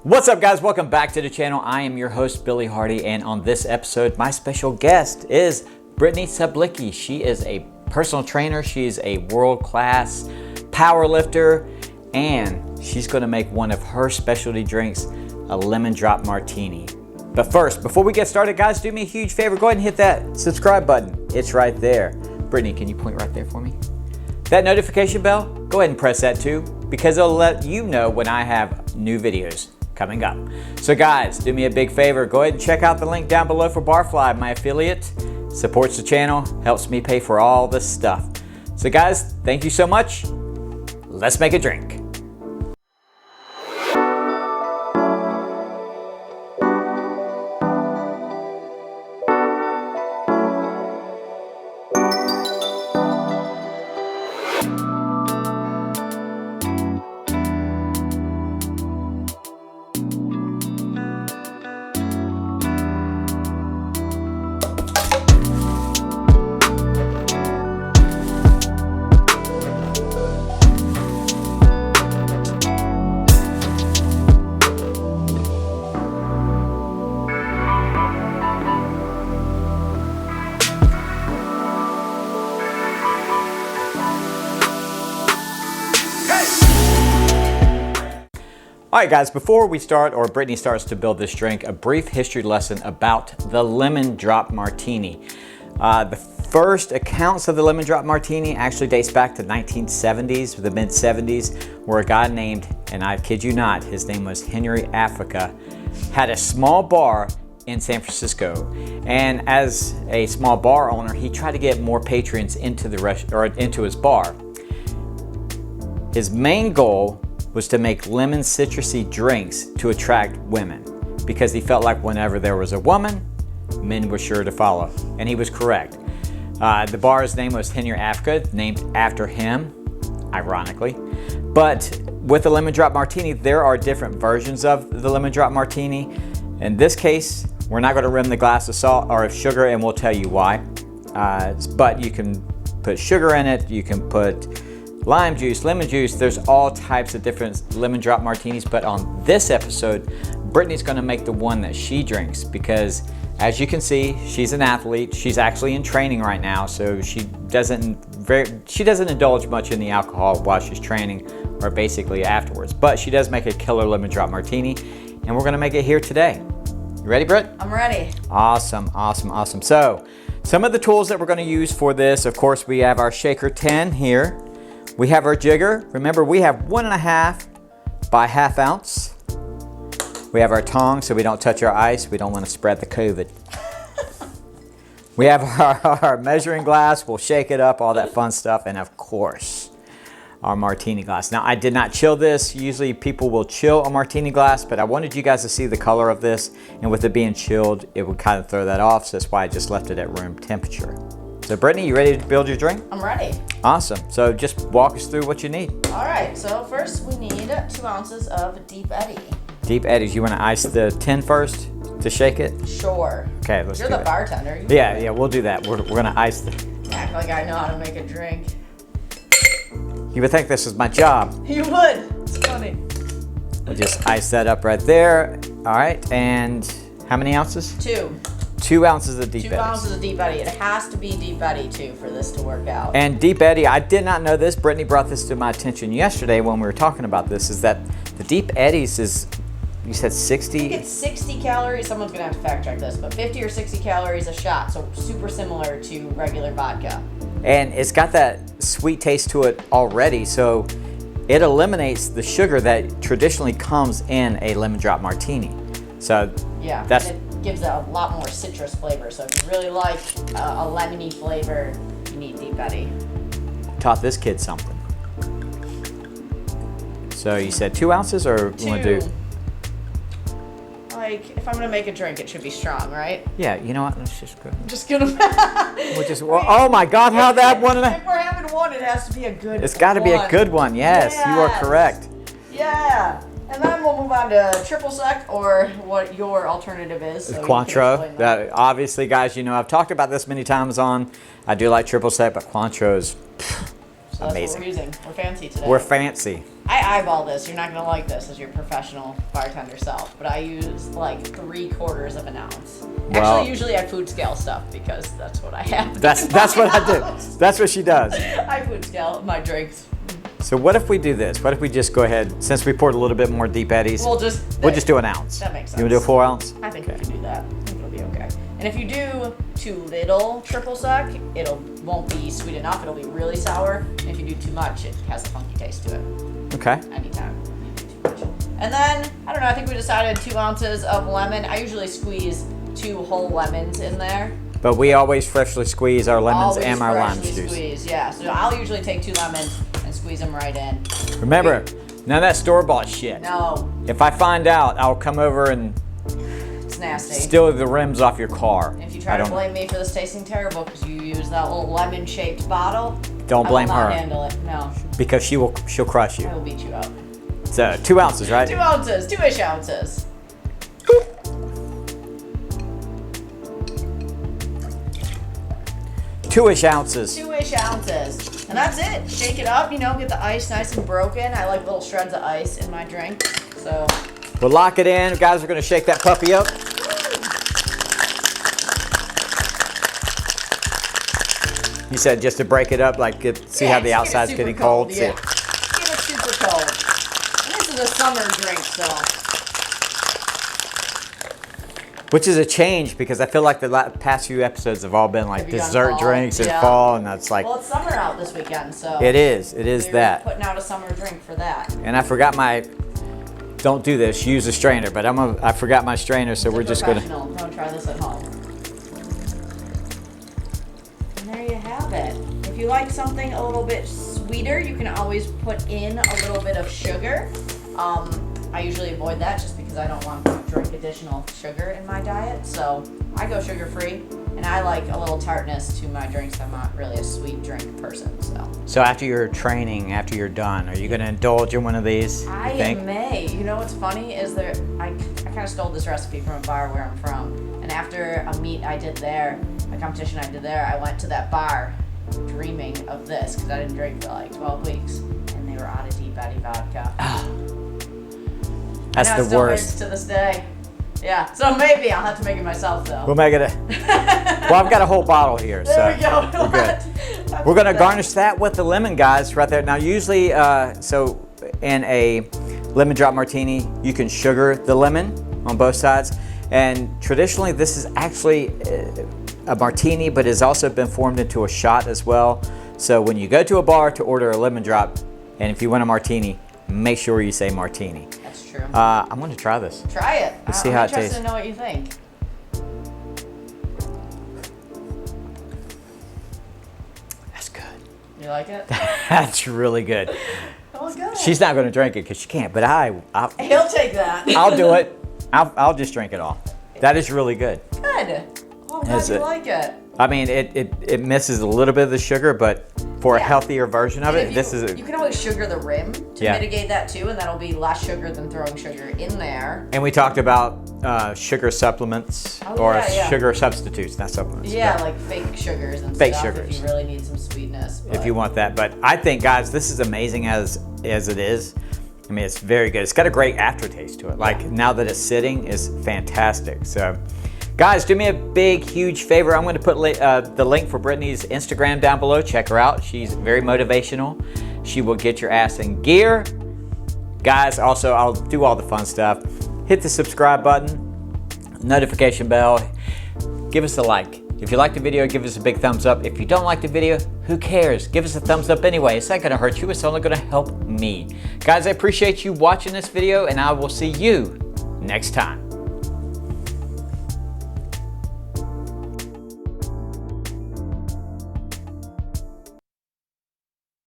What's up, guys? Welcome back to the channel. I am your host, Billy Hardy, and on this episode, my special guest is Brittany Suplicki. She is a personal trainer. She's a world-class power lifter, and she's going to make one of her specialty drinks, a lemon drop martini. But first, before we get started, guys, do me a huge favor. Go ahead and hit that subscribe button. It's right there. Brittany, can you point right there for me? That notification bell, go ahead and press that too, because it'll let you know when I have new videos coming up. So guys, do me a big favor. Go ahead and check out the link down below for Barfly, my affiliate. Supports the channel, helps me pay for all this stuff. So guys, thank you so much. Let's make a drink. All right, guys, before we start, or Brittany starts to build this drink, a brief history lesson about the lemon drop martini. The first accounts of the lemon drop martini actually dates back to the 1970s, the mid 70s, where a guy named, and I kid you not, his name was Henry Africa, had a small bar in San Francisco. And as a small bar owner, he tried to get more patrons into into his bar. His main goal was to make lemon citrusy drinks to attract women, because he felt like whenever there was a woman, men were sure to follow. And he was correct. The bar's name was Henry Africa, named after him, ironically. But with the lemon drop martini, there are different versions of the lemon drop martini. In this case, we're not going to rim the glass of salt or of sugar, and we'll tell you why. But you can put sugar in it, you can put lime juice, lemon juice. There's all types of different lemon drop martinis, but on this episode, Brittany's gonna make the one that she drinks, because as you can see, she's an athlete. She's actually in training right now, so she doesn't indulge much in the alcohol while she's training, or basically afterwards. But she does make a killer lemon drop martini, and we're gonna make it here today. You ready, Britt? I'm ready. Awesome, awesome, awesome. So, some of the tools that we're gonna use for this, of course, we have our shaker 10 here. We have our jigger. Remember, we have 1.5 by 1/2 ounce. We have our tongs so we don't touch our ice. We don't want to spread the COVID. We have our measuring glass. We'll shake it up, all that fun stuff. And of course, our martini glass. Now, I did not chill this. Usually people will chill a martini glass, but I wanted you guys to see the color of this. And with it being chilled, it would kind of throw that off. So that's why I just left it at room temperature. So Brittany, you ready to build your drink? I'm ready. Awesome. So just walk us through what you need. All right, so first we need 2 ounces of Deep Eddy. Deep Eddies. You want to ice the tin first to shake it? Sure. Okay, let's do You're the that. bartender. Yeah, we'll do that. We're going to ice the... Act like I know how to make a drink. You would think this is my job. You would. It's funny. We'll just ice that up right there. All right, and how many ounces? 2. 2 ounces of Deep Eddies. 2 ounces of Deep Eddy. It has to be Deep Eddy too for this to work out. And Deep Eddy, I did not know this. Brittany brought this to my attention yesterday when we were talking about this, is that the Deep Eddies is, you said 60? I think it's 60 calories. Someone's going to have to fact check this, but 50 or 60 calories a shot. So super similar to regular vodka. And it's got that sweet taste to it already. So it eliminates the sugar that traditionally comes in a lemon drop martini. So yeah, that's... it gives it a lot more citrus flavor. So if you really like a lemony flavor, you need Deep Eddy. Taught this kid something. So you said 2 ounces, or 2. you want to do? Like, if I'm gonna make a drink, it should be strong, right? Yeah, you know what? Let's just go. I'm just gonna. We'll just. Well, oh my God! How that one? If we're having one, it has to be a good. It's got to be a good one. Yes, you are correct. Yeah. And then we'll move on to triple sec, or what your alternative is. So Cointreau. That, obviously, guys, you know I've talked about this many times on. I do like triple sec, but Cointreau is So that's amazing. what we're using. We're fancy today. We're fancy. I eyeball this. You're not gonna like this as your professional bartender self, but I use like 3/4 of an ounce. Well, Actually, usually I food scale stuff because that's what I have. That's what I do. That's what she does. I food scale my drinks. So what if we do this? What if we just go ahead, since we poured a little bit more Deep Eddies, we'll just do an ounce. That makes sense. You want to do a 4 ounce? I think we can do that. I think it'll be okay. And if you do too little triple sec, won't be sweet enough. It'll be really sour. And if you do too much, it has a funky taste to it. Okay. Anytime you do too much. And then, I don't know, I think we decided 2 ounces of lemon. I usually squeeze 2 whole lemons in there. But we always freshly squeeze our lemons Always and our lime freshly juice. Squeeze, yeah. So I'll usually take 2 lemons and squeeze them right in. Remember, none of that store-bought shit. No. If I find out, I'll come over and It's nasty. steal the rims off your car. If you try to blame me for this tasting terrible because you use that little lemon-shaped bottle, Don't blame I will her. not handle it. No. Because she'll crush you. I will beat you up. So 2 ounces, right? 2 ounces, 2-ish ounces. 2-ish ounces. 2-ish ounces. And that's it. Shake it up, get the ice nice and broken. I like little shreds of ice in my drink. So We'll lock it in. Guys, we're going to shake that puppy up. You said just to break it up, like see how the outside's getting cold? Yeah. Get it super cold. And this is a summer drink, so. Which is a change because I feel like the past few episodes have all been like dessert drinks in fall, and that's like. Well, it's summer out this weekend, so. It is. It is that. Putting out a summer drink for that. And I forgot my. Don't do this. Use a strainer, but I forgot my strainer, so we're just gonna. Don't try this at home. And there you have it. If you like something a little bit sweeter, you can always put in a little bit of sugar. I usually avoid that just because I don't want to drink additional sugar in my diet. So I go sugar-free, and I like a little tartness to my drinks. I'm not really a sweet drink person, so. So after your training, after you're done, are you going to indulge in one of these? I may. You know what's funny is I kind of stole this recipe from a bar where I'm from, and after a meet I did there, a competition I did there, I went to that bar dreaming of this because I didn't drink for like 12 weeks, and they were out of Deep Eddy vodka. That's the worst. To this day. Yeah, so maybe I'll have to make it myself though. We'll make it well, I've got a whole bottle here, there so we go. we're good. We're gonna garnish that with the lemon, guys, right there. Now, usually, so in a lemon drop martini, you can sugar the lemon on both sides, and traditionally, this is actually a martini, but has also been formed into a shot as well. So when you go to a bar to order a lemon drop, and if you want a martini, make sure you say martini. That's true. I'm going to try this. Try it. Let's see how it tastes. I'm interested to know what you think. That's good. You like it? That's really good. Oh, good. She's not going to drink it because she can't, but He'll take that. I'll do it. I'll just drink it all. That is really good. Good. Oh, I'm glad you like it. I mean, it misses a little bit of the sugar, but for a healthier version of it, you can always sugar the rim to mitigate that too, and that'll be less sugar than throwing sugar in there. And we talked about sugar supplements sugar substitutes, not supplements. Yeah, like fake sugars and fake stuff sugars. if you really need some sweetness. But. If you want that. But I think, guys, this is amazing as it is. I mean, it's very good. It's got a great aftertaste to it. Like, now that it's sitting, it's fantastic. So, guys, do me a big, huge favor. I'm going to put the link for Brittany's Instagram down below. Check her out. She's very motivational. She will get your ass in gear. Guys, also, I'll do all the fun stuff. Hit the subscribe button, notification bell. Give us a like. If you like the video, give us a big thumbs up. If you don't like the video, who cares? Give us a thumbs up anyway. It's not going to hurt you. It's only going to help me. Guys, I appreciate you watching this video, and I will see you next time.